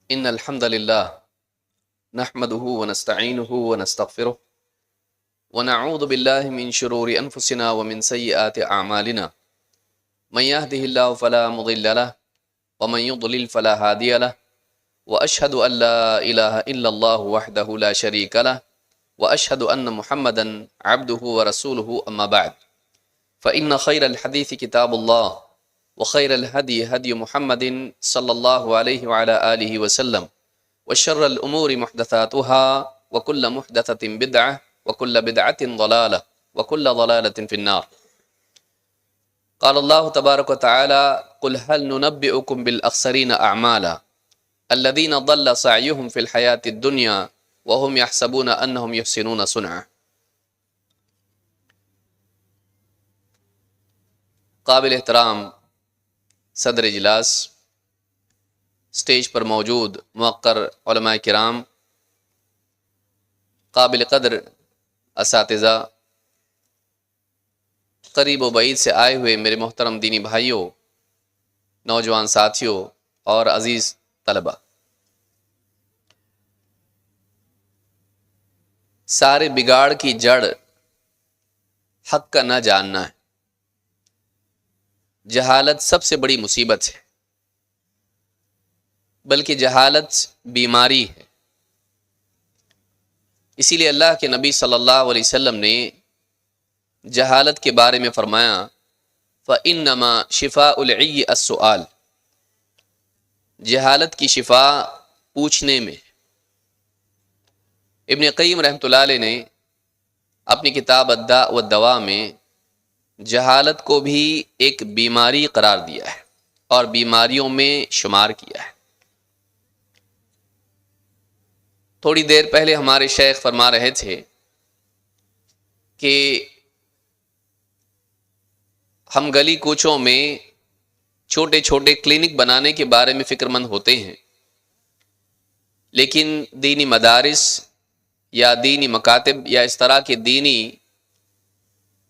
إن الحمد لله نحمده ونستعينه ونستغفره ونعوذ بالله من شرور أنفسنا ومن سيئات أعمالنا من يهده الله فلا مضل له ومن يضلل فلا هادي له وأشهد أن لا إله إلا الله وحده لا شريك له وأشهد أن محمدا عبده ورسوله أما بعد فإن خير الحديث كتاب الله وخير الهدي هدي محمد صلى الله عليه وعلى آله وسلم وشر الأمور محدثاتها وكل محدثة بدعة وكل بدعة ضلالة وكل ضلالة في النار. قال الله تبارك وتعالى قل هل ننبئكم بالأخسرين أعمالا الذين ضل سعيهم في الحياة الدنيا وهم يحسبون أنهم يحسنون صنعا. قابل احترام صدر اجلاس، سٹیج پر موجود موقر علماء کرام، قابل قدر اساتذہ، قریب و بعید سے آئے ہوئے میرے محترم دینی بھائیوں، نوجوان ساتھیوں اور عزیز طلبہ، سارے بگاڑ کی جڑ حق کا نہ جاننا ہے۔ جہالت سب سے بڑی مصیبت ہے، بلکہ جہالت بیماری ہے۔ اسی لیے اللہ کے نبی صلی اللہ علیہ وسلم نے جہالت کے بارے میں فرمایا فَإِنَّمَا شِفَاءُ الْعِيِّ السُّؤَالِ، جہالت کی شفا پوچھنے میں۔ ابن قیم رحمۃ اللہ علیہ نے اپنی کتاب الداء والدواء میں جہالت کو بھی ایک بیماری قرار دیا ہے اور بیماریوں میں شمار کیا ہے۔ تھوڑی دیر پہلے ہمارے شیخ فرما رہے تھے کہ ہم گلی کوچوں میں چھوٹے چھوٹے کلینک بنانے کے بارے میں فکر مند ہوتے ہیں، لیکن دینی مدارس یا دینی مکاتب یا اس طرح کے دینی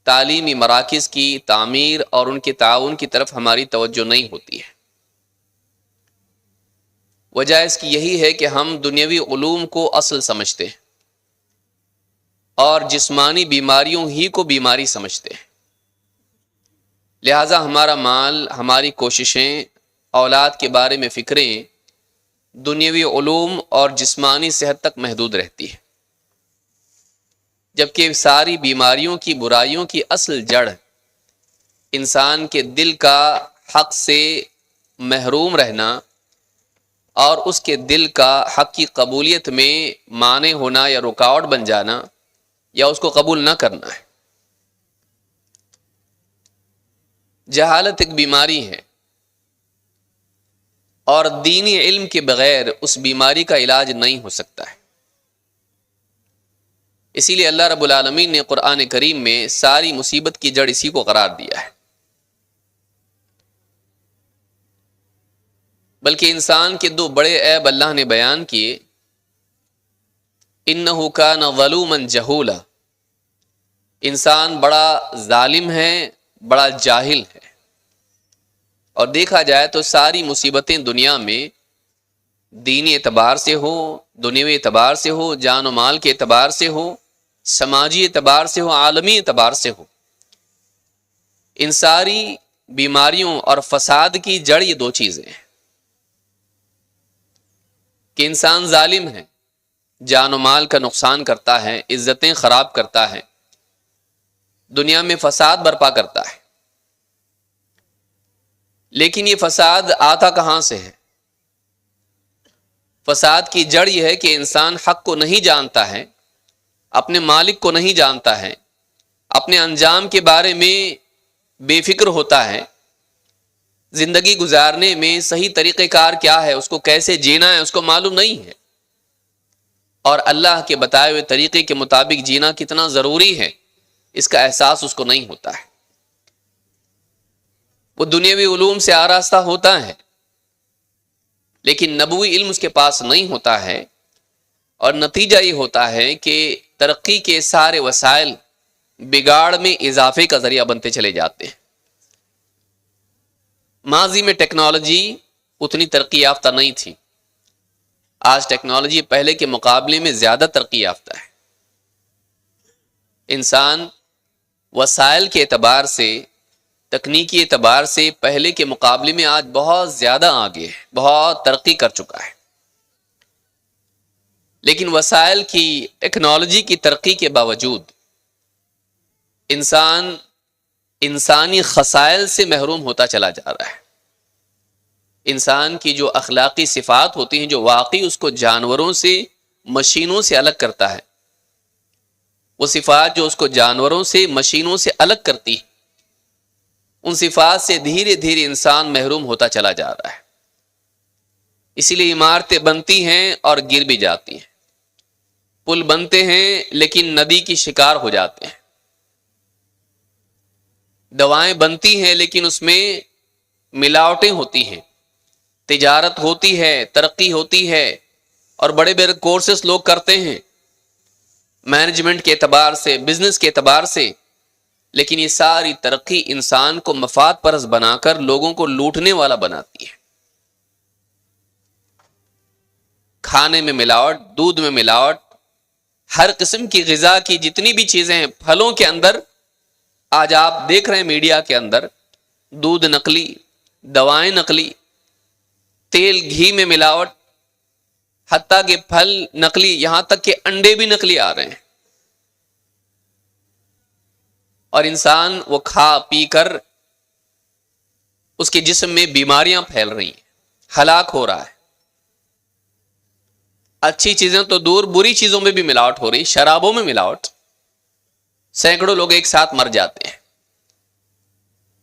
تعلیمی مراکز کی تعمیر اور ان کے تعاون کی طرف ہماری توجہ نہیں ہوتی ہے۔ وجہ اس کی یہی ہے کہ ہم دنیاوی علوم کو اصل سمجھتے ہیں اور جسمانی بیماریوں ہی کو بیماری سمجھتے ہیں۔ لہٰذا ہمارا مال، ہماری کوششیں، اولاد کے بارے میں فکریں دنیاوی علوم اور جسمانی صحت تک محدود رہتی ہے، جبکہ ساری بیماریوں کی، برائیوں کی اصل جڑ انسان کے دل کا حق سے محروم رہنا اور اس کے دل کا حق کی قبولیت میں مانع ہونا یا رکاوٹ بن جانا یا اس کو قبول نہ کرنا ہے۔ جہالت ایک بیماری ہے اور دینی علم کے بغیر اس بیماری کا علاج نہیں ہو سکتا ہے۔ اسی لیے اللہ رب العالمین نے قرآن کریم میں ساری مصیبت کی جڑ اسی کو قرار دیا ہے۔ بلکہ انسان کے دو بڑے عیب اللہ نے بیان کیے، انہ کان ظلوما جہولا، انسان بڑا ظالم ہے، بڑا جاہل ہے۔ اور دیکھا جائے تو ساری مصیبتیں دنیا میں دینی اعتبار سے ہو، دنیوی اعتبار سے ہو، جان و مال کے اعتبار سے ہو، سماجی اعتبار سے ہو، عالمی اعتبار سے ہو، ان ساری بیماریوں اور فساد کی جڑ یہ دو چیزیں ہیں کہ انسان ظالم ہے، جان و مال کا نقصان کرتا ہے، عزتیں خراب کرتا ہے، دنیا میں فساد برپا کرتا ہے۔ لیکن یہ فساد آتا کہاں سے ہے؟ فساد کی جڑ یہ ہے کہ انسان حق کو نہیں جانتا ہے، اپنے مالک کو نہیں جانتا ہے، اپنے انجام کے بارے میں بے فکر ہوتا ہے، زندگی گزارنے میں صحیح طریقہ کار کیا ہے، اس کو کیسے جینا ہے، اس کو معلوم نہیں ہے، اور اللہ کے بتائے ہوئے طریقے کے مطابق جینا کتنا ضروری ہے اس کا احساس اس کو نہیں ہوتا ہے۔ وہ دنیاوی علوم سے آراستہ ہوتا ہے، لیکن نبوی علم اس کے پاس نہیں ہوتا ہے، اور نتیجہ یہ ہوتا ہے کہ ترقی کے سارے وسائل بگاڑ میں اضافے کا ذریعہ بنتے چلے جاتے ہیں۔ ماضی میں ٹیکنالوجی اتنی ترقی یافتہ نہیں تھی، آج ٹیکنالوجی پہلے کے مقابلے میں زیادہ ترقی یافتہ ہے. انسان وسائل کے اعتبار سے، تکنیکی اعتبار سے پہلے کے مقابلے میں آج بہت زیادہ آگے ہے، بہت ترقی کر چکا ہے. لیکن وسائل کی، ٹیکنالوجی کی ترقی کے باوجود انسان انسانی خصائل سے محروم ہوتا چلا جا رہا ہے. انسان کی جو اخلاقی صفات ہوتی ہیں، جو واقعی اس کو جانوروں سے، مشینوں سے الگ کرتا ہے، وہ صفات جو اس کو جانوروں سے، مشینوں سے الگ کرتی، ان صفات سے دھیرے دھیرے انسان محروم ہوتا چلا جا رہا ہے. اسی لیے عمارتیں بنتی ہیں اور گر بھی جاتی ہیں، پل بنتے ہیں لیکن ندی کی شکار ہو جاتے ہیں، دوائیں بنتی ہیں لیکن اس میں ملاوٹیں ہوتی ہیں، تجارت ہوتی ہے، ترقی ہوتی ہے، اور بڑے بڑے کورسز لوگ کرتے ہیں مینجمنٹ کے اعتبار سے، بزنس کے اعتبار سے، لیکن یہ ساری ترقی انسان کو مفاد پرست بنا کر لوگوں کو لوٹنے والا بناتی ہے. کھانے میں ملاوٹ، دودھ میں ملاوٹ، ہر قسم کی غذا کی جتنی بھی چیزیں ہیں، پھلوں کے اندر آج آپ دیکھ رہے ہیں میڈیا کے اندر دودھ نقلی، دوائیں نقلی، تیل گھی میں ملاوٹ، حتیٰ کہ پھل نقلی، یہاں تک کہ انڈے بھی نقلی آ رہے ہیں. اور انسان وہ کھا پی کر اس کے جسم میں بیماریاں پھیل رہی ہیں، ہلاک ہو رہا ہے. اچھی چیزیں تو دور، بری چیزوں میں بھی ملاوٹ ہو رہی، شرابوں میں ملاوٹ، سینکڑوں لوگ ایک ساتھ مر جاتے ہیں.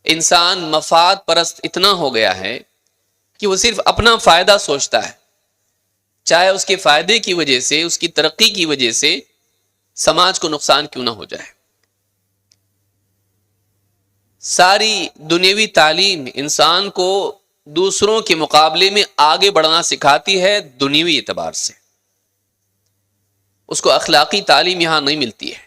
انسان مفاد پرست اتنا ہو گیا ہے کہ وہ صرف اپنا فائدہ سوچتا ہے، چاہے اس کے فائدے کی وجہ سے، اس کی ترقی کی وجہ سے سماج کو نقصان کیوں نہ ہو جائے. ساری دنیاوی تعلیم انسان کو دوسروں کے مقابلے میں آگے بڑھنا سکھاتی ہے دنیاوی اعتبار سے، اس کو اخلاقی تعلیم یہاں نہیں ملتی ہے.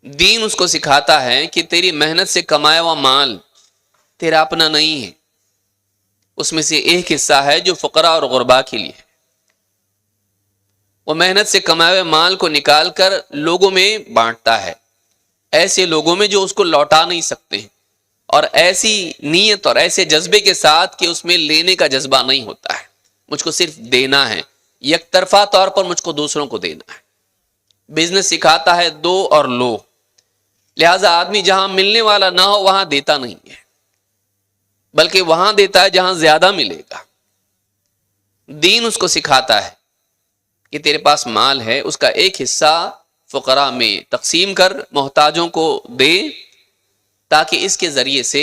دین اس کو سکھاتا ہے کہ تیری محنت سے کمایا ہوا مال تیرا اپنا نہیں ہے، اس میں سے ایک حصہ ہے جو فقراء اور غرباء کے لیے ہے. وہ محنت سے کمائے ہوئے مال کو نکال کر لوگوں میں بانٹتا ہے، ایسے لوگوں میں جو اس کو لوٹا نہیں سکتے ہیں، اور ایسی نیت اور ایسے جذبے کے ساتھ کہ اس میں لینے کا جذبہ نہیں ہوتا ہے، مجھ کو صرف دینا ہے، یک طرفہ طور پر مجھ کو دوسروں کو دینا ہے. بزنس سکھاتا ہے دو اور لو، لہذا آدمی جہاں ملنے والا نہ ہو وہاں دیتا نہیں ہے، بلکہ وہاں دیتا ہے جہاں زیادہ ملے گا. دین اس کو سکھاتا ہے کہ تیرے پاس مال ہے، اس کا ایک حصہ فقراء میں تقسیم کر، محتاجوں کو دے، تاکہ اس کے ذریعے سے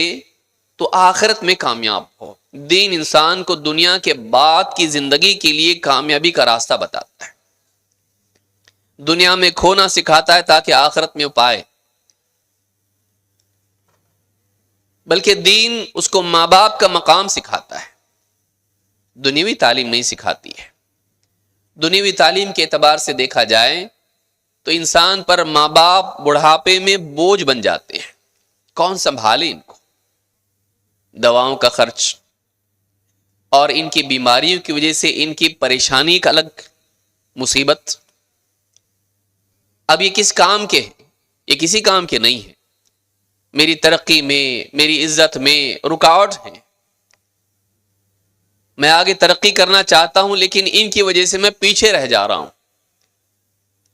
تو آخرت میں کامیاب ہو. دین انسان کو دنیا کے بعد کی زندگی کے لیے کامیابی کا راستہ بتاتا ہے، دنیا میں کھونا سکھاتا ہے تاکہ آخرت میں پائے. بلکہ دین اس کو ماں باپ کا مقام سکھاتا ہے، دنیاوی تعلیم نہیں سکھاتی ہے. دنیاوی تعلیم کے اعتبار سے دیکھا جائے تو انسان پر ماں باپ بڑھاپے میں بوجھ بن جاتے ہیں، کون سنبھالے ان کو، دواؤں کا خرچ اور ان کی بیماریوں کی وجہ سے ان کی پریشانی کا الگ مصیبت. اب یہ کس کام کے ہیں؟ یہ کسی کام کے نہیں ہیں. میری ترقی میں، میری عزت میں رکاوٹ ہیں. میں آگے ترقی کرنا چاہتا ہوں لیکن ان کی وجہ سے میں پیچھے رہ جا رہا ہوں.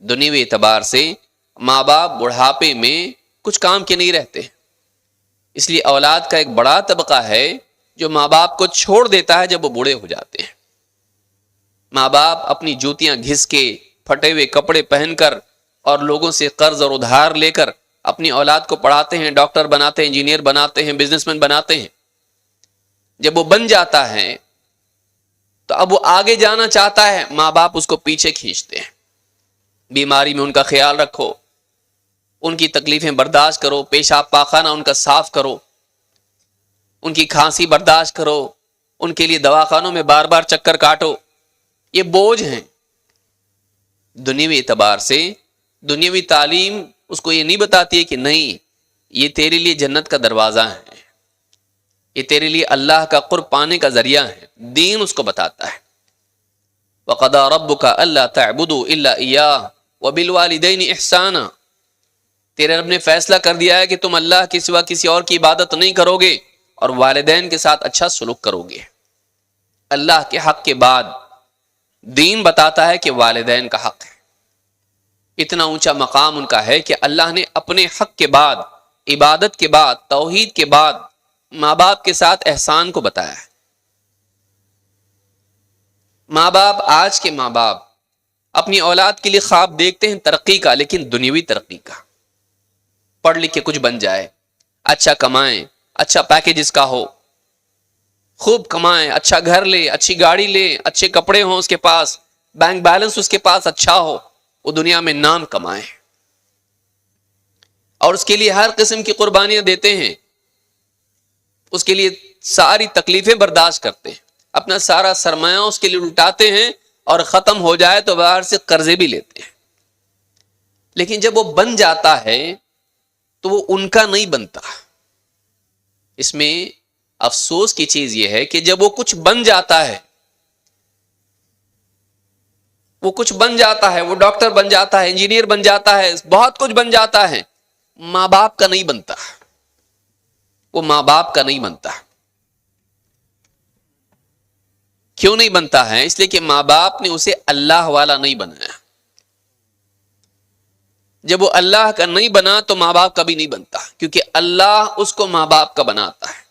دنیاوی اعتبار سے ماں باپ بڑھاپے میں کچھ کام کے نہیں رہتے، اس لیے اولاد کا ایک بڑا طبقہ ہے جو ماں باپ کو چھوڑ دیتا ہے جب وہ بوڑھے ہو جاتے ہیں. ماں باپ اپنی جوتیاں گھس کے، پھٹے ہوئے کپڑے پہن کر اور لوگوں سے قرض اور ادھار لے کر اپنی اولاد کو پڑھاتے ہیں، ڈاکٹر بناتے ہیں، انجینئر بناتے ہیں، بزنس مین بناتے ہیں. جب وہ بن جاتا ہے تو اب وہ آگے جانا چاہتا ہے، ماں باپ اس کو پیچھے کھینچتے ہیں. بیماری میں ان کا خیال رکھو، ان کی تکلیفیں برداشت کرو، پیشاب پاخانہ ان کا صاف کرو، ان کی کھانسی برداشت کرو، ان کے لیے دواخانوں میں بار بار چکر کاٹو. یہ بوجھ ہیں. دنیاوی اعتبار سے دنیاوی تعلیم اس کو یہ نہیں بتاتی ہے کہ نہیں، یہ تیرے لیے جنت کا دروازہ ہے، یہ تیرے لیے اللہ کا قرب پانے کا ذریعہ ہے. دین اس کو بتاتا ہے وَقَضَىٰ رَبُّكَ أَلَّا تَعْبُدُوا إِلَّا إِيَّاهُ وَبِالْوَالِدَيْنِ إِحْسَانًا، تیرے رب نے فیصلہ کر دیا ہے کہ تم اللہ کے سوا کسی اور کی عبادت نہیں کرو گے اور والدین کے ساتھ اچھا سلوک کرو گے۔ اللہ کے حق کے بعد دین بتاتا ہے کہ والدین کا حق ہے۔ اتنا اونچا مقام ان کا ہے کہ اللہ نے اپنے حق کے بعد، عبادت کے بعد، توحید کے بعد ماں باپ کے ساتھ احسان کو بتایا ہے۔ ماں باپ، آج کے ماں باپ اپنی اولاد کے لیے خواب دیکھتے ہیں ترقی کا، لیکن دنیاوی ترقی کا، پڑھ لکھ کے کچھ بن جائے، اچھا کمائیں، اچھا پیکج اس کا ہو، خوب کمائیں، اچھا گھر لے، اچھی گاڑی لے، اچھے کپڑے ہوں اس کے پاس، بینک بیلنس اس کے پاس اچھا ہو، وہ دنیا میں نام کمائیں، اور اس کے لیے ہر قسم کی قربانیاں دیتے ہیں، اس کے لیے ساری تکلیفیں برداشت کرتے ہیں، اپنا سارا سرمایہ اس کے لیے لٹاتے ہیں، اور ختم ہو جائے تو باہر سے قرضے بھی لیتے ہیں۔ لیکن جب وہ بن جاتا ہے تو وہ ان کا نہیں بنتا۔ اس میں افسوس کی چیز یہ ہے کہ جب وہ کچھ بن جاتا ہے، وہ کچھ بن جاتا ہے، وہ ڈاکٹر بن جاتا ہے، انجینئر بن جاتا ہے، بہت کچھ بن جاتا ہے، ماں باپ کا نہیں بنتا، وہ ماں باپ کا نہیں بنتا۔ کیوں نہیں بنتا ہے؟ اس لیے کہ ماں باپ نے اسے اللہ والا نہیں بنایا۔ جب وہ اللہ کا نہیں بنا تو ماں باپ کا بھی نہیں بنتا، کیونکہ اللہ اس کو ماں باپ کا بناتا ہے۔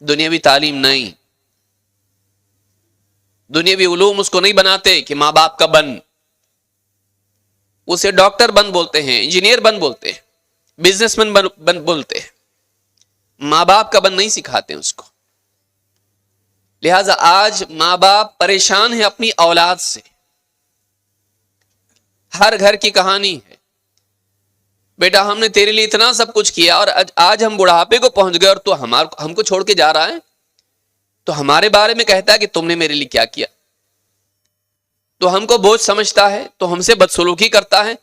دنیاوی تعلیم نہیں، دنیاوی علوم اس کو نہیں بناتے کہ ماں باپ کا بن۔ اسے ڈاکٹر بن بولتے ہیں، انجینئر بن بولتے ہیں، بزنس مین بن بولتے ہیں، ماں باپ کا بن نہیں سکھاتے اس کو۔ لہذا آج ماں باپ پریشان ہیں اپنی اولاد سے۔ ہر گھر کی کہانی ہے، بیٹا ہم نے تیرے لیے اتنا سب کچھ کیا اور آج ہم بڑھاپے کو پہنچ گئے اور تو ہم کو چھوڑ کے جا رہا ہے، تو ہمارے بارے میں کہتا ہے کہ تم نے میرے لیے کیا کیا، تو ہم کو بوجھ سمجھتا ہے، تو ہم سے بدسلوکی کرتا ہے،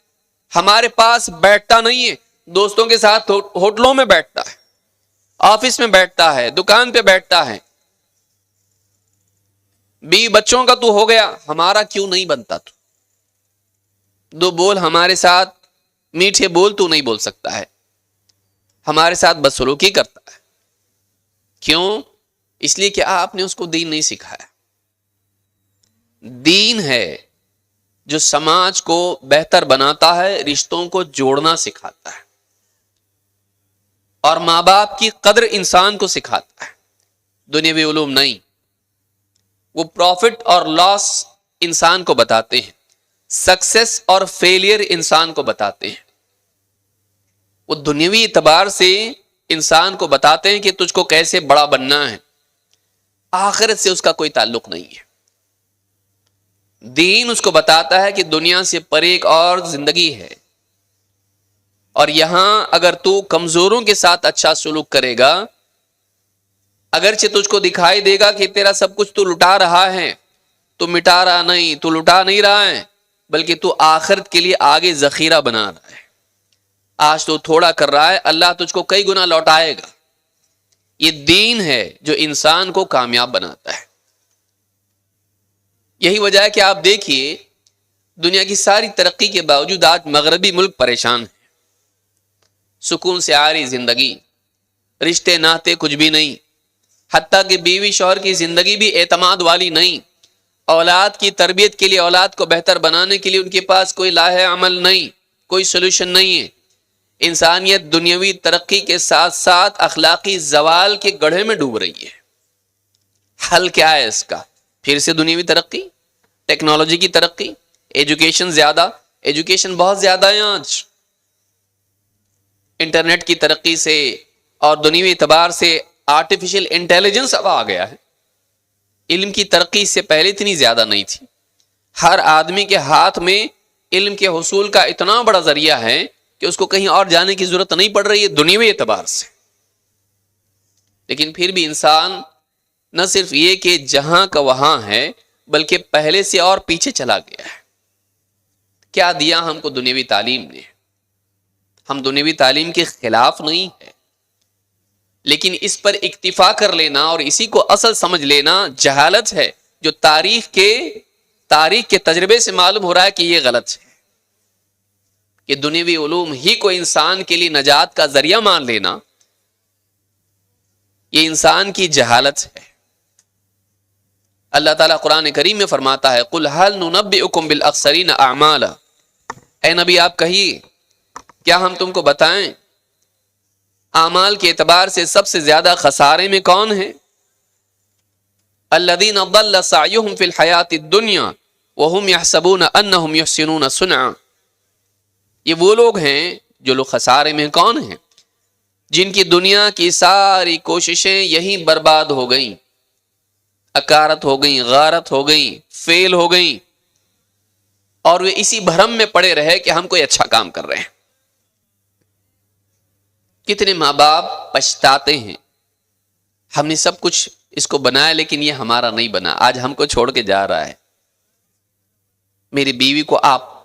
ہمارے پاس بیٹھتا نہیں ہے، دوستوں کے ساتھ ہوٹلوں میں بیٹھتا ہے، آفس میں بیٹھتا ہے، دکان پہ بیٹھتا ہے، بیوی بچوں کا تو ہو گیا، ہمارا کیوں نہیں بنتا؟ تو دو بول ہمارے ساتھ میٹھے بول تو نہیں بول سکتا ہے، ہمارے ساتھ بدسلوکی کرتا ہے۔ کیوں؟ اس لیے کہ آپ نے اس کو دین نہیں سکھایا۔ دین ہے جو سماج کو بہتر بناتا ہے، رشتوں کو جوڑنا سکھاتا ہے، اور ماں باپ کی قدر انسان کو سکھاتا ہے، دنیاوی علوم نہیں۔ وہ پروفٹ اور لاس انسان کو بتاتے ہیں، سکسیس اور فیلئر انسان کو بتاتے ہیں۔ وہ دنیاوی اعتبار سے انسان کو بتاتے ہیں کہ تجھ کو کیسے بڑا بننا ہے، آخرت سے اس کا کوئی تعلق نہیں ہے۔ دین اس کو بتاتا ہے کہ دنیا سے پرے ایک اور زندگی ہے، اور یہاں اگر تو کمزوروں کے ساتھ اچھا سلوک کرے گا، اگرچہ تجھ کو دکھائی دے گا کہ تیرا سب کچھ تو لٹا رہا ہے، تو مٹا رہا نہیں، تو لٹا نہیں رہا ہے، بلکہ تو آخرت کے لیے آگے ذخیرہ بنا رہا ہے۔ آج تو تھوڑا کر رہا ہے، اللہ تجھ کو کئی گنا لوٹائے گا۔ یہ دین ہے جو انسان کو کامیاب بناتا ہے۔ یہی وجہ ہے کہ آپ دیکھیے دنیا کی ساری ترقی کے باوجود آج مغربی ملک پریشان ہیں، سکون سے آ رہی زندگی، رشتے ناتے کچھ بھی نہیں، حتیٰ کہ بیوی شوہر کی زندگی بھی اعتماد والی نہیں، اولاد کی تربیت کے لیے، اولاد کو بہتر بنانے کے لیے ان کے پاس کوئی لاہ عمل نہیں، کوئی سولوشن نہیں ہے۔ انسانیت دنیاوی ترقی کے ساتھ ساتھ اخلاقی زوال کے گڑھے میں ڈوب رہی ہے۔ حل کیا ہے اس کا؟ پھر سے دنیاوی ترقی، ٹیکنالوجی کی ترقی، ایجوکیشن بہت زیادہ ہے آج، انٹرنیٹ کی ترقی سے اور دنیوی اعتبار سے آرٹیفیشل انٹیلیجنس اب آ گیا ہے۔ علم کی ترقی سے پہلے اتنی زیادہ نہیں تھی۔ ہر آدمی کے ہاتھ میں علم کے حصول کا اتنا بڑا ذریعہ ہے کہ اس کو کہیں اور جانے کی ضرورت نہیں پڑ رہی ہے دنیوی اعتبار سے۔ لیکن پھر بھی انسان نہ صرف یہ کہ جہاں کا وہاں ہے، بلکہ پہلے سے اور پیچھے چلا گیا ہے۔ کیا دیا ہم کو دنیوی تعلیم نے؟ ہم دنیوی تعلیم کے خلاف نہیں ہے، لیکن اس پر اکتفا کر لینا اور اسی کو اصل سمجھ لینا جہالت ہے، جو تاریخ کے تاریخ کے تجربے سے معلوم ہو رہا ہے کہ یہ غلط ہے کہ دنیاوی علوم ہی کو انسان کے لیے نجات کا ذریعہ مان لینا، یہ انسان کی جہالت ہے۔ اللہ تعالیٰ قرآن کریم میں فرماتا ہے قُلْ هَلْ نُنَبِّئُكُمْ بِالْأَخْسَرِينَ أَعْمَالًا، اے نبی آپ کہیے کیا ہم تم کو بتائیں اعمال کے اعتبار سے سب سے زیادہ خسارے میں کون ہیں؟ الذین ضل سعیہم فی الحیات الدنیا وہم یحسبون انہم یحسنون صنعا، یہ وہ لوگ ہیں جو لوگ خسارے میں کون ہیں؟ جن کی دنیا کی ساری کوششیں یہیں برباد ہو گئیں، اکارت ہو گئیں، غارت ہو گئیں، فیل ہو گئیں، اور وہ اسی بھرم میں پڑے رہے کہ ہم کوئی اچھا کام کر رہے ہیں۔ کتنے ماں باپ پچھتاتے ہیں ہم نے سب کچھ اس کو بنایا لیکن یہ ہمارا نہیں بنا، آج ہم کو چھوڑ کے جا رہا ہے۔ میری بیوی کو آپ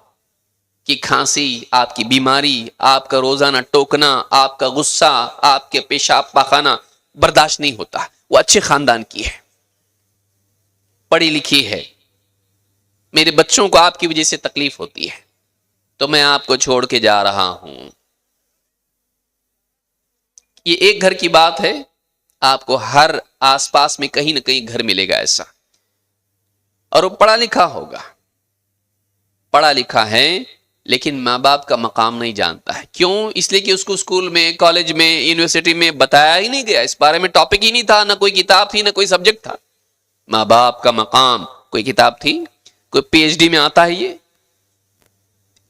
کی کھانسی، آپ کی بیماری، آپ کا روزانہ ٹوکنا، آپ کا غصہ، آپ کے پیشاب پاخانہ برداشت نہیں ہوتا۔ وہ اچھے خاندان کی ہے، پڑھی لکھی ہے، میرے بچوں کو آپ کی وجہ سے تکلیف ہوتی ہے، تو میں آپ کو چھوڑ کے جا رہا ہوں۔ یہ ایک گھر کی بات ہے، آپ کو ہر آس پاس میں کہیں نہ کہیں گھر ملے گا ایسا، اور وہ پڑھا لکھا ہوگا، پڑھا لکھا ہے لیکن ماں باپ کا مقام نہیں جانتا ہے۔ کیوں؟ اس لیے کہ اس کو اسکول میں، کالج میں، یونیورسٹی میں بتایا ہی نہیں گیا، اس بارے میں ٹاپک ہی نہیں تھا، نہ کوئی کتاب تھی، نہ کوئی سبجیکٹ تھا۔ ماں باپ کا مقام کوئی کتاب تھی؟ کوئی پی ایچ ڈی میں آتا ہے؟ یہ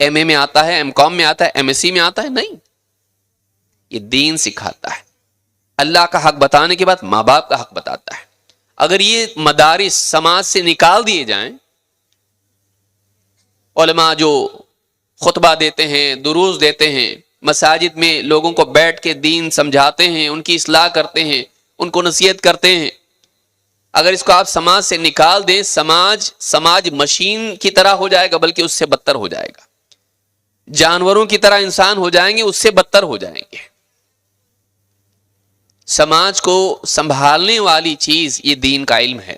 ایم اے میں آتا ہے، ایم کام میں آتا ہے، ایم ایس سی میں آتا ہے؟ نہیں، یہ دین سکھاتا ہے۔ اللہ کا حق بتانے کے بعد ماں باپ کا حق بتاتا ہے۔ اگر یہ مدارس سماج سے نکال دیے جائیں، علماء جو خطبہ دیتے ہیں، دروس دیتے ہیں، مساجد میں لوگوں کو بیٹھ کے دین سمجھاتے ہیں، ان کی اصلاح کرتے ہیں، ان کو نصیحت کرتے ہیں، اگر اس کو آپ سماج سے نکال دیں، سماج مشین کی طرح ہو جائے گا، بلکہ اس سے بدتر ہو جائے گا۔ جانوروں کی طرح انسان ہو جائیں گے، اس سے بدتر ہو جائیں گے۔ سماج کو سنبھالنے والی چیز یہ دین کا علم ہے،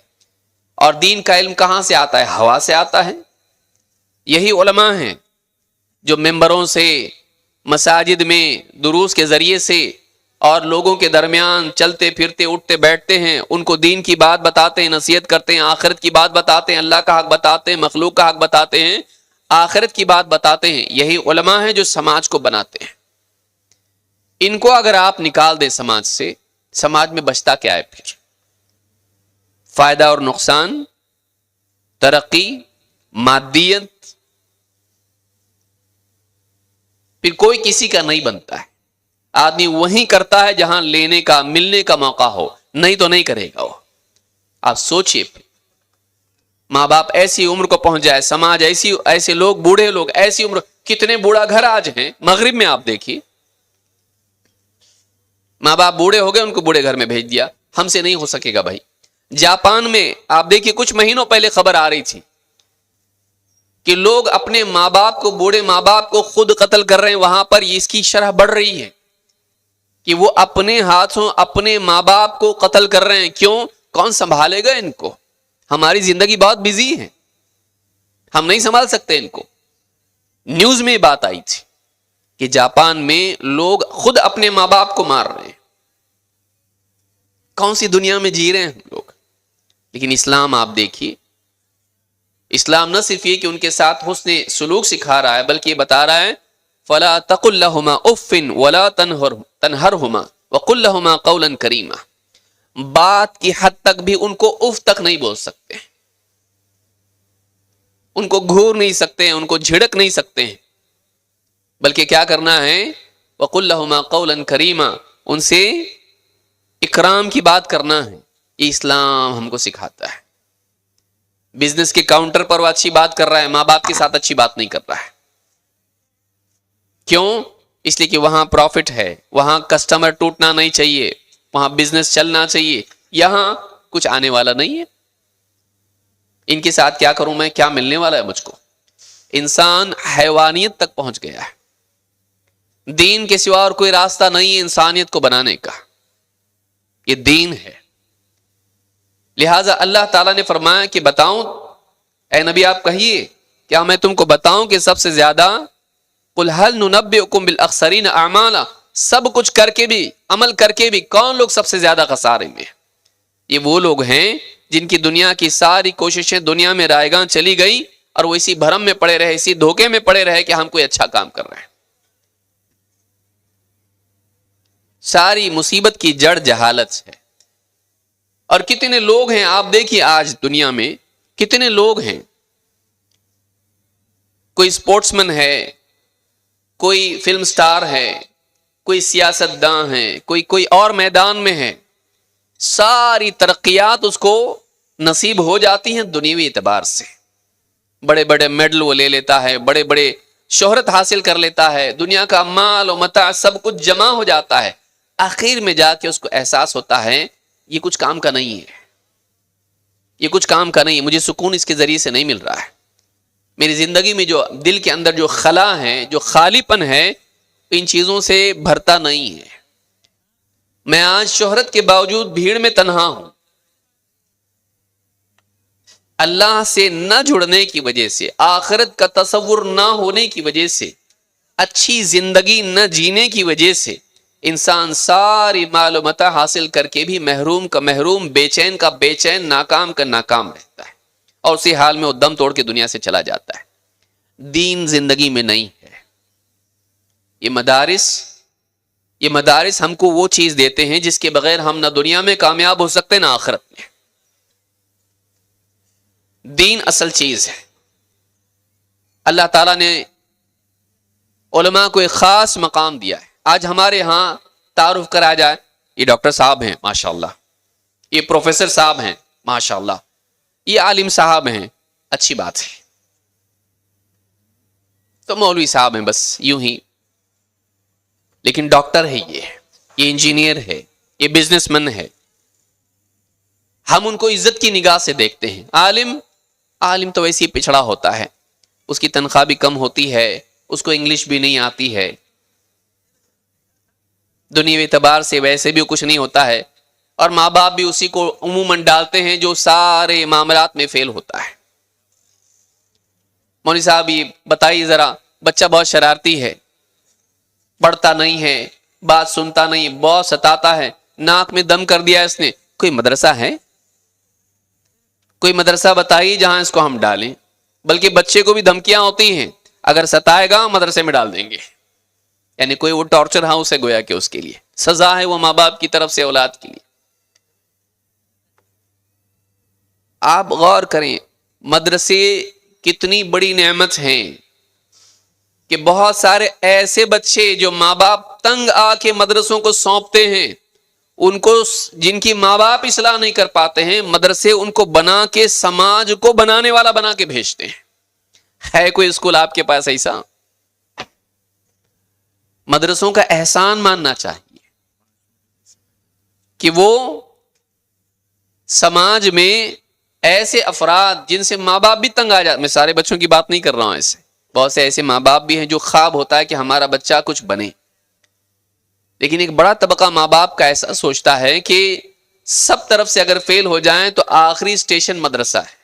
اور دین کا علم کہاں سے آتا ہے؟ ہوا سے آتا ہے۔ یہی علماء ہیں جو ممبروں سے، مساجد میں دروس کے ذریعے سے اور لوگوں کے درمیان چلتے پھرتے اٹھتے بیٹھتے ہیں، ان کو دین کی بات بتاتے ہیں، نصیحت کرتے ہیں، آخرت کی بات بتاتے ہیں، اللہ کا حق بتاتے ہیں، مخلوق کا حق بتاتے ہیں، آخرت کی بات بتاتے ہیں۔ یہی علماء ہیں جو سماج کو بناتے ہیں۔ ان کو اگر آپ نکال دیں سماج سے، سماج میں بچتا کیا ہے پھر؟ فائدہ اور نقصان، ترقی، مادیت، پھر کوئی کسی کا نہیں بنتا ہے۔ آدمی وہیں کرتا ہے جہاں لینے کا، ملنے کا موقع ہو، نہیں تو نہیں کرے گا وہ۔ آپ سوچئے، ماں باپ ایسی عمر کو پہنچ جائے، سماج ایسے لوگ، بوڑھے لوگ ایسی عمر، کتنے بوڑھا گھر آج ہیں مغرب میں، آپ دیکھیے، ماں باپ بوڑھے ہو گئے، ان کو بوڑھے گھر میں بھیج دیا، ہم سے نہیں ہو سکے گا بھائی۔ جاپان میں آپ دیکھیے، کچھ مہینوں پہلے خبر آ رہی تھی کہ لوگ اپنے ماں باپ کو، بوڑھے ماں باپ کو خود قتل کر رہے ہیں۔ وہاں پر اس کی شرح بڑھ رہی ہے کہ وہ اپنے ہاتھوں اپنے ماں باپ کو قتل کر رہے ہیں۔ کیوں؟ کون سنبھالے گا ان کو؟ ہماری زندگی بہت بزی ہے، ہم نہیں سنبھال سکتے ان کو۔ نیوز میں بات آئی تھی کہ جاپان میں لوگ خود اپنے ماں باپ کو مار رہے ہیں۔ کون سی دنیا میں جی رہے ہیں ہم لوگ؟ لیکن اسلام آپ دیکھیے، اسلام نہ صرف یہ کہ ان کے ساتھ حسن سلوک سکھا رہا ہے، بلکہ یہ بتا رہا ہے فَلَا تَقُلْ لَهُمَا أُفٍّ وَلَا تَنْهَرْهُمَا وَقُلْ لَهُمَا قَوْلًا كَرِيمًا۔ بات کی حد تک بھی ان کو اف تک نہیں بول سکتے، ان کو گھور نہیں سکتے، ان کو جھڑک نہیں سکتے ہیں، بلکہ کیا کرنا ہے؟ وَقُلْ لَهُمَا قَوْلًا كَرِيمًا، ان سے اکرام کی بات کرنا ہے۔ یہ اسلام ہم کو سکھاتا ہے۔ بزنس کے کاؤنٹر پر وہ اچھی بات کر رہا ہے، ماں باپ کے ساتھ اچھی بات نہیں کر رہا ہے۔ کیوں؟ اس لیے کہ وہاں پروفٹ ہے، وہاں کسٹمر ٹوٹنا نہیں چاہیے، وہاں بزنس چلنا چاہیے، یہاں کچھ آنے والا نہیں ہے۔ ان کے ساتھ کیا کروں میں؟ کیا ملنے والا ہے مجھ کو؟ انسان حیوانیت تک پہنچ گیا ہے۔ دین کے سوا اور کوئی راستہ نہیں ہے انسانیت کو بنانے کا، یہ دین ہے۔ لہٰذا اللہ تعالیٰ نے فرمایا کہ بتاؤں اے نبی آپ کہیے کیا میں تم کو بتاؤں کہ سب سے زیادہ قل هل ننبئکم بالاخسرین اعمالا، سب کچھ کر کے بھی، عمل کر کے بھی کون لوگ سب سے زیادہ خسارے میں؟ یہ وہ لوگ ہیں جن کی دنیا کی ساری کوششیں دنیا میں رائے گاں چلی گئی اور وہ اسی بھرم میں پڑے رہے، اسی دھوکے میں پڑے رہے کہ ہم کوئی اچھا کام کر رہے ہیں۔ ساری مصیبت کی جڑ جہالت ہے۔ اور کتنے لوگ ہیں آپ دیکھیے آج دنیا میں کتنے لوگ ہیں، کوئی سپورٹس مین ہے، کوئی فلم سٹار ہے، کوئی سیاست داں ہے، کوئی اور میدان میں ہے، ساری ترقیات اس کو نصیب ہو جاتی ہیں دنیوی اعتبار سے، بڑے بڑے میڈل وہ لے لیتا ہے، بڑے بڑے شہرت حاصل کر لیتا ہے، دنیا کا مال و متاع سب کچھ جمع ہو جاتا ہے، آخر میں جا کے اس کو احساس ہوتا ہے یہ کچھ کام کا نہیں ہے، یہ کچھ کام کا نہیں ہے، مجھے سکون اس کے ذریعے سے نہیں مل رہا ہے، میری زندگی میں جو دل کے اندر جو خلا ہے، جو خالی پن ہے، ان چیزوں سے بھرتا نہیں ہے۔ میں آج شہرت کے باوجود بھیڑ میں تنہا ہوں، اللہ سے نہ جڑنے کی وجہ سے، آخرت کا تصور نہ ہونے کی وجہ سے، اچھی زندگی نہ جینے کی وجہ سے انسان ساری مال و متاع حاصل کر کے بھی محروم کا محروم، بے چین کا بے چین، ناکام کا ناکام رہتا ہے، اور اسی حال میں وہ دم توڑ کے دنیا سے چلا جاتا ہے۔ دین زندگی میں نہیں ہے۔ یہ مدارس ہم کو وہ چیز دیتے ہیں جس کے بغیر ہم نہ دنیا میں کامیاب ہو سکتے نہ آخرت میں۔ دین اصل چیز ہے۔ اللہ تعالیٰ نے علماء کو ایک خاص مقام دیا ہے۔ آج ہمارے ہاں تعارف کرا جائے، یہ ڈاکٹر صاحب ہیں ماشاءاللہ، یہ پروفیسر صاحب ہیں ماشاءاللہ، یہ عالم صاحب ہیں، اچھی بات ہے، تو مولوی صاحب ہیں، بس یوں ہی، لیکن ڈاکٹر ہے، یہ انجینئر ہے، یہ بزنس مین ہے، ہم ان کو عزت کی نگاہ سے دیکھتے ہیں۔ عالم تو ویسے ہی پچھڑا ہوتا ہے، اس کی تنخواہ بھی کم ہوتی ہے، اس کو انگلش بھی نہیں آتی ہے، دنیاوی اعتبار سے ویسے بھی کچھ نہیں ہوتا ہے، اور ماں باپ بھی اسی کو عموماً ڈالتے ہیں جو سارے معاملات میں فیل ہوتا ہے۔ مولوی صاحب یہ بتائیے ذرا، بچہ بہت شرارتی ہے، پڑھتا نہیں ہے، بات سنتا نہیں، بہت ستاتا ہے، ناک میں دم کر دیا اس نے، کوئی مدرسہ ہے؟ کوئی مدرسہ بتائیے جہاں اس کو ہم ڈالیں، بلکہ بچے کو بھی دھمکیاں ہوتی ہیں، اگر ستائے گا مدرسے میں ڈال دیں گے، یعنی کوئی وہ ٹارچر ہاؤس ہے گویا کہ اس کے لیے سزا ہے، وہ ماں باپ کی طرف سے اولاد کے لیے۔ آپ غور کریں مدرسے کتنی بڑی نعمت ہیں کہ بہت سارے ایسے بچے جو ماں باپ تنگ آ کے مدرسوں کو سونپتے ہیں، ان کو جن کی ماں باپ اصلاح نہیں کر پاتے ہیں، مدرسے ان کو بنا کے سماج کو بنانے والا بنا کے بھیجتے ہیں۔ ہے کوئی اسکول آپ کے پاس ایسا؟ مدرسوں کا احسان ماننا چاہیے کہ وہ سماج میں ایسے افراد جن سے ماں باپ بھی تنگ آ جاتے، میں سارے بچوں کی بات نہیں کر رہا ہوں، ایسے بہت سے ایسے ماں باپ بھی ہیں جو خواب ہوتا ہے کہ ہمارا بچہ کچھ بنے، لیکن ایک بڑا طبقہ ماں باپ کا ایسا سوچتا ہے کہ سب طرف سے اگر فیل ہو جائیں تو آخری اسٹیشن مدرسہ ہے،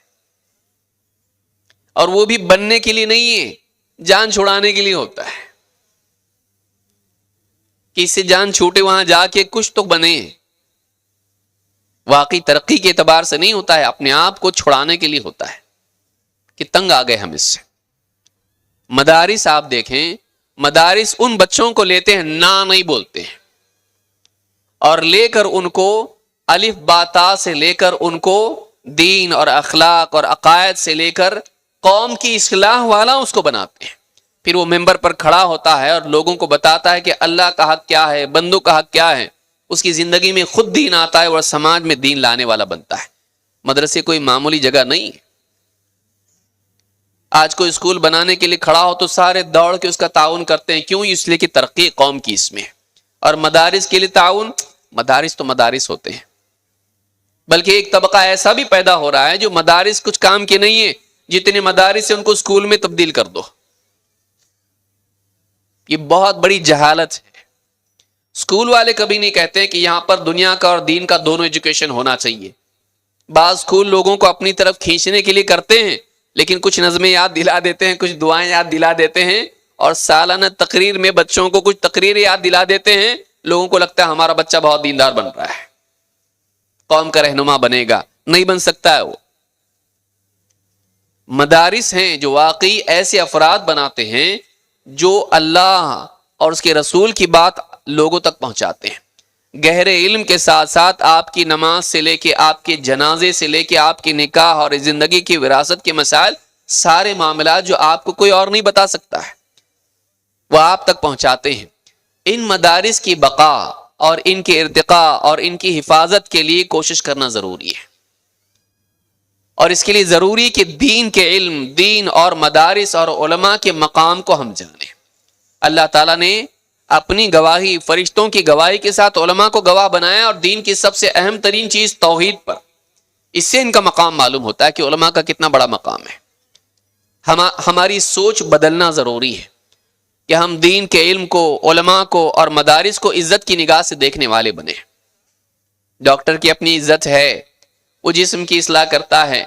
اور وہ بھی بننے کے لیے نہیں ہے، جان چھڑانے کے لیے ہوتا ہے کہ اس سے جان چھوٹے، وہاں جا کے کچھ تو بنے، واقعی ترقی کے اعتبار سے نہیں ہوتا ہے، اپنے آپ کو چھڑانے کے لیے ہوتا ہے کہ تنگ آ گئے ہم اس سے۔ مدارس آپ دیکھیں، مدارس ان بچوں کو لیتے ہیں، نا نہیں بولتے ہیں، اور لے کر ان کو الف با تا سے لے کر ان کو دین اور اخلاق اور عقائد سے لے کر قوم کی اصلاح والا اس کو بناتے ہیں۔ پھر وہ ممبر پر کھڑا ہوتا ہے اور لوگوں کو بتاتا ہے کہ اللہ کا حق کیا ہے، بندوں کا حق کیا ہے، اس کی زندگی میں خود دین آتا ہے اور سماج میں دین لانے والا بنتا ہے۔ مدرسے کوئی معمولی جگہ نہیں ہے۔ آج کوئی اسکول بنانے کے لیے کھڑا ہو تو سارے دوڑ کے اس کا تعاون کرتے ہیں، کیوں؟ اس لیے کہ ترقی قوم کی اس میں ہے۔ اور مدارس کے لیے تعاون، مدارس تو مدارس ہوتے ہیں، بلکہ ایک طبقہ ایسا بھی پیدا ہو رہا ہے جو مدارس کچھ کام کے نہیں ہے، جتنے مدارس ہیں ان کو اسکول میں تبدیل کر دو۔ یہ بہت بڑی جہالت ہے۔ اسکول والے کبھی نہیں کہتے کہ یہاں پر دنیا کا اور دین کا دونوں ایجوکیشن ہونا چاہیے۔ بعض اسکول لوگوں کو اپنی طرف کھینچنے کے لیے کرتے ہیں، لیکن کچھ نظمیں یاد دلا دیتے ہیں، کچھ دعائیں یاد دلا دیتے ہیں، اور سالانہ تقریر میں بچوں کو کچھ تقریر یاد دلا دیتے ہیں. لوگوں کو لگتا ہے ہمارا بچہ بہت دیندار بن رہا ہے، قوم کا رہنما بنے گا. نہیں بن سکتا ہے وہ. مدارس ہیں جو واقعی ایسے افراد بناتے ہیں جو اللہ اور اس کے رسول کی بات لوگوں تک پہنچاتے ہیں. گہرے علم کے ساتھ ساتھ آپ کی نماز سے لے کے آپ کے جنازے سے لے کے آپ کی نکاح اور زندگی کی وراثت کے مسائل، سارے معاملات جو آپ کو کوئی اور نہیں بتا سکتا ہے، وہ آپ تک پہنچاتے ہیں. ان مدارس کی بقا اور ان کے ارتقاء اور ان کی حفاظت کے لیے کوشش کرنا ضروری ہے. اور اس کے لیے ضروری کہ دین کے علم، دین اور مدارس اور علماء کے مقام کو ہم جانیں. اللہ تعالیٰ نے اپنی گواہی، فرشتوں کی گواہی کے ساتھ علماء کو گواہ بنایا، اور دین کی سب سے اہم ترین چیز توحید پر. اس سے ان کا مقام معلوم ہوتا ہے کہ علماء کا کتنا بڑا مقام ہے. ہماری سوچ بدلنا ضروری ہے کہ ہم دین کے علم کو، علماء کو اور مدارس کو عزت کی نگاہ سے دیکھنے والے بنے. ڈاکٹر کی اپنی عزت ہے، وہ جسم کی اصلاح کرتا ہے،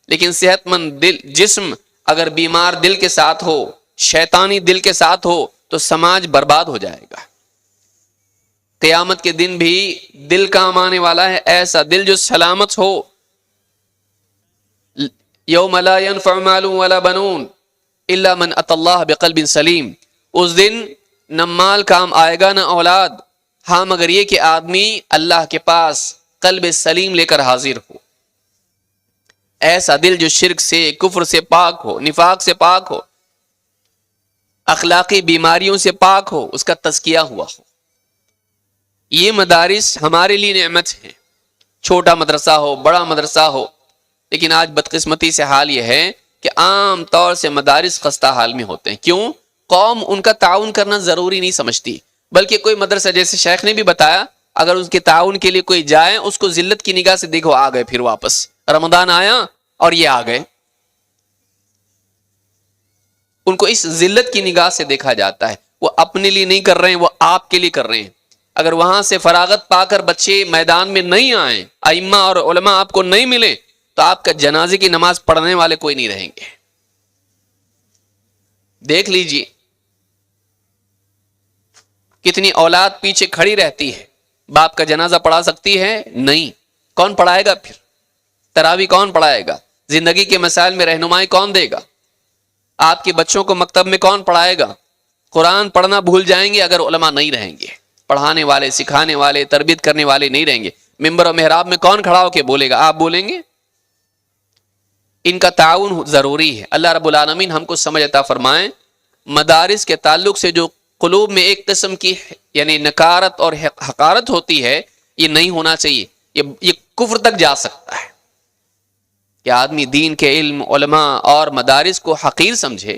لیکن صحت مند جسم اگر بیمار دل کے ساتھ ہو، شیطانی دل کے ساتھ ہو، تو سماج برباد ہو جائے گا. قیامت کے دن بھی دل کام آنے والا ہے، ایسا دل جو سلامت ہو. یوم لا ينفع مال ولا بنون الا من اتى الله بقلب سلیم. اس دن نہ مال کام آئے گا نہ اولاد، ہاں مگر یہ کہ آدمی اللہ کے پاس قلب سلیم لے کر حاضر ہو. ایسا دل جو شرک سے، کفر سے پاک ہو، نفاق سے پاک ہو، اخلاقی بیماریوں سے پاک ہو، اس کا تزکیہ ہوا ہو. یہ مدارس ہمارے لیے نعمت ہیں، چھوٹا مدرسہ ہو، بڑا مدرسہ ہو. لیکن آج بدقسمتی سے حال یہ ہے کہ عام طور سے مدارس خستہ حال میں ہوتے ہیں. کیوں؟ قوم ان کا تعاون کرنا ضروری نہیں سمجھتی، بلکہ کوئی مدرسہ، جیسے شیخ نے بھی بتایا، اگر اس کے تعاون کے لیے کوئی جائے، اس کو ذلت کی نگاہ سے دیکھو، آ گئے پھر واپس، رمضان آیا اور یہ آ گئے. ان کو اس ذلت کی نگاہ سے دیکھا جاتا ہے. وہ اپنے لیے نہیں کر رہے ہیں، وہ آپ کے لیے کر رہے ہیں. اگر وہاں سے فراغت پا کر بچے میدان میں نہیں آئیں، ائمہ اور علماء آپ کو نہیں ملے، تو آپ کا جنازے کی نماز پڑھنے والے کوئی نہیں رہیں گے. دیکھ لیجئے کتنی اولاد پیچھے کھڑی رہتی ہے، باپ کا جنازہ پڑھا سکتی ہے؟ نہیں. کون پڑھائے گا پھر؟ تراویح کون پڑھائے گا؟ زندگی کے مسائل میں رہنمائی کون دے گا؟ آپ کے بچوں کو مکتب میں کون پڑھائے گا؟ قرآن پڑھنا بھول جائیں گے اگر علماء نہیں رہیں گے. پڑھانے والے، سکھانے والے، تربیت کرنے والے نہیں رہیں گے. ممبر و محراب میں کون کھڑا ہو کے بولے گا؟ آپ بولیں گے؟ ان کا تعاون ضروری ہے. اللہ رب العالمین ہم کو سمجھ عطا فرمائیں. مدارس کے تعلق سے جو قلوب میں ایک قسم کی یعنی نکارت اور حقارت ہوتی ہے، یہ نہیں ہونا چاہیے. یہ کفر تک جا سکتا ہے کہ آدمی دین کے علم، علماء اور مدارس کو حقیر سمجھے.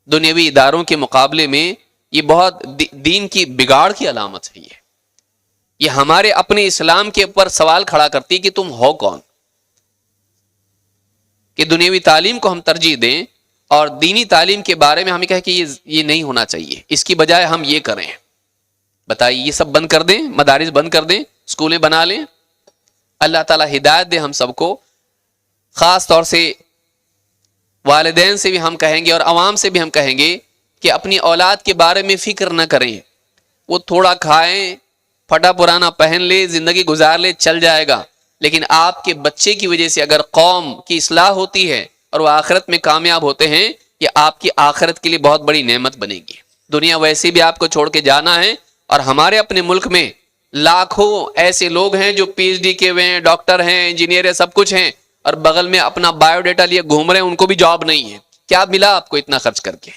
دنیاوی اداروں کے مقابلے میں یہ بہت دین کی بگاڑ کی علامت ہے. یہ ہمارے اپنے اسلام کے اوپر سوال کھڑا کرتی کہ تم ہو کون، کہ دنیاوی تعلیم کو ہم ترجیح دیں اور دینی تعلیم کے بارے میں ہمیں کہے کہ یہ نہیں ہونا چاہیے، اس کی بجائے ہم یہ کریں. بتائیے، یہ سب بند کر دیں، مدارس بند کر دیں، اسکولیں بنا لیں. اللہ تعالیٰ ہدایت دے ہم سب کو. خاص طور سے والدین سے بھی ہم کہیں گے اور عوام سے بھی ہم کہیں گے کہ اپنی اولاد کے بارے میں فکر نہ کریں. وہ تھوڑا کھائیں، پھٹا پرانا پہن لے، زندگی گزار لے، چل جائے گا. لیکن آپ کے بچے کی وجہ سے اگر قوم کی اصلاح ہوتی ہے اور وہ آخرت میں کامیاب ہوتے ہیں، یہ آپ کی آخرت کے لیے بہت بڑی نعمت بنے گی. دنیا ویسے بھی آپ کو چھوڑ کے جانا ہے، اور ہمارے اپنے ملک میں لاکھوں ایسے لوگ ہیں جو پی ایچ ڈی کے ہوئے ہیں، ڈاکٹر ہیں، انجینئر ہیں، سب کچھ ہیں، اور بغل میں اپنا بایو ڈیٹا لیے گھوم رہے ہیں، ان کو بھی جاب نہیں ہے. کیا ملا آپ کو اتنا خرچ کر کے؟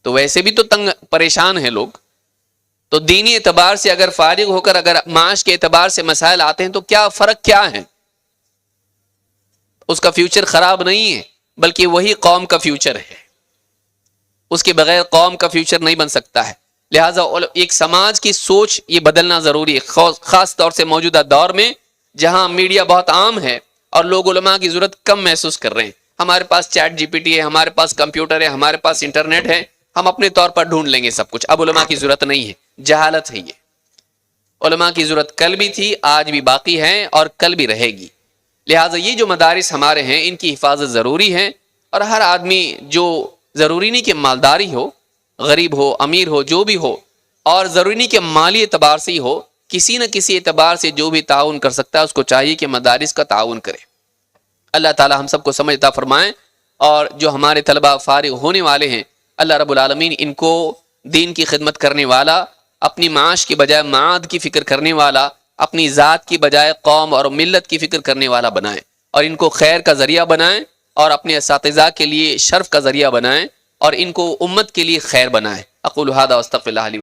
تو ویسے بھی تو تنگ پریشان ہیں لوگ. تو دینی اعتبار سے اگر فارغ ہو کر اگر معاش کے اعتبار سے مسائل آتے ہیں تو کیا فرق کیا ہے؟ اس کا فیوچر خراب نہیں ہے، بلکہ وہی قوم کا فیوچر ہے. اس کے بغیر قوم کا فیوچر نہیں بن سکتا ہے. لہٰذا ایک سماج کی سوچ یہ بدلنا ضروری ہے، خاص طور سے موجودہ دور میں جہاں میڈیا بہت عام ہے اور لوگ علماء کی ضرورت کم محسوس کر رہے ہیں. ہمارے پاس چیٹ جی پی ٹی ہے، ہمارے پاس کمپیوٹر ہے، ہمارے پاس انٹرنیٹ ہے، ہم اپنے طور پر ڈھونڈ لیں گے سب کچھ. اب علماء کی ضرورت نہیں ہے. جہالت ہے یہ. علماء کی ضرورت کل بھی تھی، آج بھی باقی ہے اور کل بھی رہے گی. لہٰذا یہ جو مدارس ہمارے ہیں ان کی حفاظت ضروری ہے، اور ہر آدمی جو ضروری نہیں کہ مالداری ہو، غریب ہو، امیر ہو، جو بھی ہو، اور ضروری نہیں کہ مالی اعتبار سے ہی ہو، کسی نہ کسی اعتبار سے جو بھی تعاون کر سکتا ہے اس کو چاہیے کہ مدارس کا تعاون کرے۔ اللہ تعالی ہم سب کو سمجھ عطا فرمائیں، اور جو ہمارے طلبہ فارغ ہونے والے ہیں اللہ رب العالمین ان کو دین کی خدمت کرنے والا، اپنی معاش کی بجائے معاد کی فکر کرنے والا، اپنی ذات کی بجائے قوم اور ملت کی فکر کرنے والا بنائیں، اور ان کو خیر کا ذریعہ بنائیں، اور اپنے اساتذہ کے لیے شرف کا ذریعہ بنائیں، اور ان کو امت کے لیے خیر بنائیں۔ اقول ھذا واستغفر اللہ لی